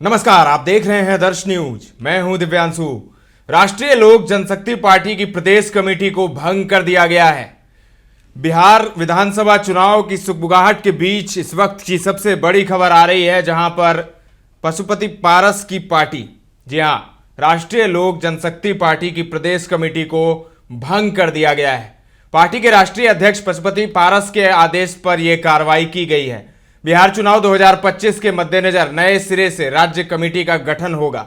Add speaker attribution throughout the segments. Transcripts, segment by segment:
Speaker 1: नमस्कार, आप देख रहे हैं दर्श न्यूज। मैं हूं दिव्यांशु। राष्ट्रीय लोक जनशक्ति पार्टी की प्रदेश कमेटी को भंग कर दिया गया है। बिहार विधानसभा चुनाव की सुगबुगाहट के बीच इस वक्त की सबसे बड़ी खबर आ रही है, जहां पर पशुपति पारस की पार्टी, जी हां, राष्ट्रीय लोक जनशक्ति पार्टी की प्रदेश कमेटी को भंग कर दिया गया है। पार्टी के राष्ट्रीय अध्यक्ष पशुपति पारस के आदेश पर यह कार्रवाई की गई है। बिहार चुनाव 2025 के मद्देनजर नए सिरे से राज्य कमेटी का गठन होगा।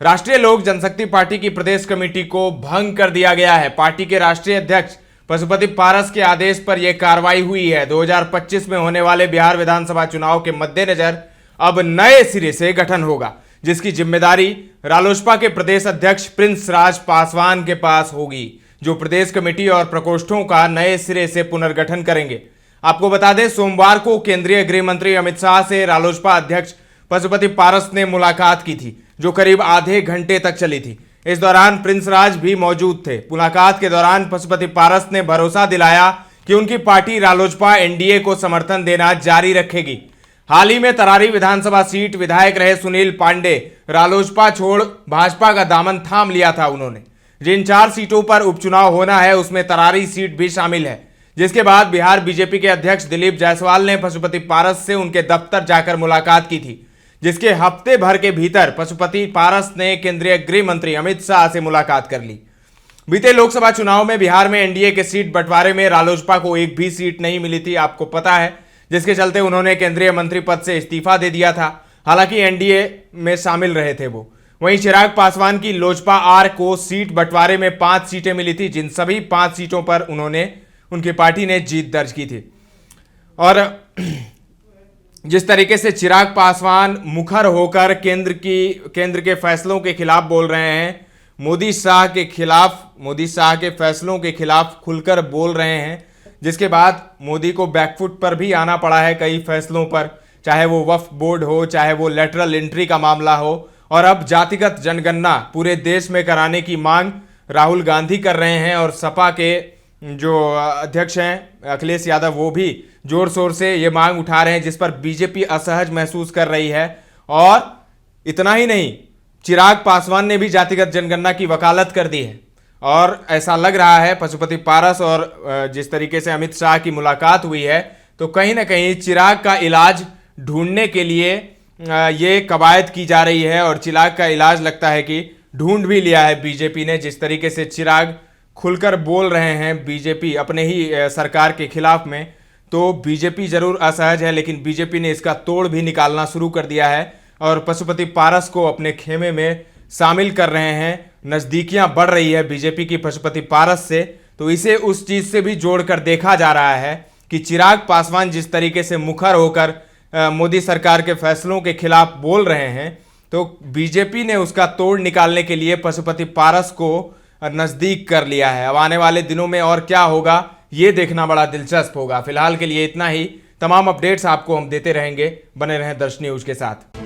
Speaker 1: राष्ट्रीय लोक जनशक्ति पार्टी की प्रदेश कमेटी को भंग कर दिया गया है। पार्टी के राष्ट्रीय अध्यक्ष पशुपति पारस के आदेश पर यह कार्रवाई हुई है। 2025 में होने वाले बिहार विधानसभा चुनाव के मद्देनजर अब नए सिरे से गठन होगा, जिसकी जिम्मेदारी रालोसपा के प्रदेश अध्यक्ष प्रिंस राज पासवान के पास होगी, जो प्रदेश कमेटी और प्रकोष्ठों का नए सिरे से पुनर्गठन करेंगे। आपको बता दें, सोमवार को केंद्रीय गृह मंत्री अमित शाह से रालोसपा अध्यक्ष पशुपति पारस ने मुलाकात की थी, जो करीब आधे घंटे तक चली थी। इस दौरान प्रिंस राज भी मौजूद थे। मुलाकात के दौरान पशुपति पारस ने भरोसा दिलाया कि उनकी पार्टी रालोसपा एनडीए को समर्थन देना जारी रखेगी। हाल ही में तरारी विधानसभा सीट विधायक रहे सुनील पांडे रालोसपा छोड़ भाजपा का दामन थाम लिया था। उन्होंने जिन 4 सीटों पर उपचुनाव होना है, उसमें तरारी सीट भी शामिल है, जिसके बाद बिहार बीजेपी के अध्यक्ष दिलीप जायसवाल ने पशुपति पारस से उनके दफ्तर जाकर मुलाकात की थी, जिसके हफ्ते भर के भीतर पशुपति पारस ने केंद्रीय गृह मंत्री अमित शाह से मुलाकात कर ली। बीते लोकसभा चुनाव में बिहार में एनडीए के सीट बंटवारे में रालोसपा को एक भी सीट नहीं मिली थी, आपको पता है, जिसके चलते उन्होंने केंद्रीय मंत्री पद से इस्तीफा दे दिया था। हालांकि एनडीए में शामिल रहे थे वो। वहीं चिराग पासवान की लोजपा आर को सीट बंटवारे में 5 सीटें मिली थी, जिन सभी 5 सीटों पर उनकी पार्टी ने जीत दर्ज की थी। और जिस तरीके से चिराग पासवान मुखर होकर केंद्र के फैसलों के खिलाफ बोल रहे हैं, मोदी शाह के फैसलों के खिलाफ खुलकर बोल रहे हैं, जिसके बाद मोदी को बैकफुट पर भी आना पड़ा है कई फैसलों पर, चाहे वो वक्फ बोर्ड हो, चाहे वो लेटरल एंट्री का मामला हो, और अब जातिगत जनगणना पूरे देश में कराने की मांग राहुल गांधी कर रहे हैं। और सपा के जो अध्यक्ष हैं अखिलेश यादव, वो भी जोर शोर से ये मांग उठा रहे हैं, जिस पर बीजेपी असहज महसूस कर रही है। और इतना ही नहीं, चिराग पासवान ने भी जातिगत जनगणना की वकालत कर दी है। और ऐसा लग रहा है पशुपति पारस और जिस तरीके से अमित शाह की मुलाकात हुई है, तो कहीं ना कहीं चिराग का इलाज ढूंढने के लिए ये कवायद की जा रही है। और चिराग का इलाज लगता है कि ढूंढ भी लिया है बीजेपी ने। जिस तरीके से चिराग खुलकर बोल रहे हैं बीजेपी अपने ही सरकार के खिलाफ में, तो बीजेपी जरूर असहज है, लेकिन बीजेपी ने इसका तोड़ भी निकालना शुरू कर दिया है और पशुपति पारस को अपने खेमे में शामिल कर रहे हैं। नज़दीकियां बढ़ रही है बीजेपी की पशुपति पारस से, तो इसे उस चीज़ से भी जोड़कर देखा जा रहा है कि चिराग पासवान जिस तरीके से मुखर होकर मोदी सरकार के फैसलों के खिलाफ बोल रहे हैं, तो बीजेपी ने उसका तोड़ निकालने के लिए पशुपति पारस को नज़दीक कर लिया है। अब आने वाले दिनों में और क्या होगा, ये देखना बड़ा दिलचस्प होगा। फिलहाल के लिए इतना ही। तमाम अपडेट्स आपको हम देते रहेंगे। बने रहें दर्श न्यूज के साथ।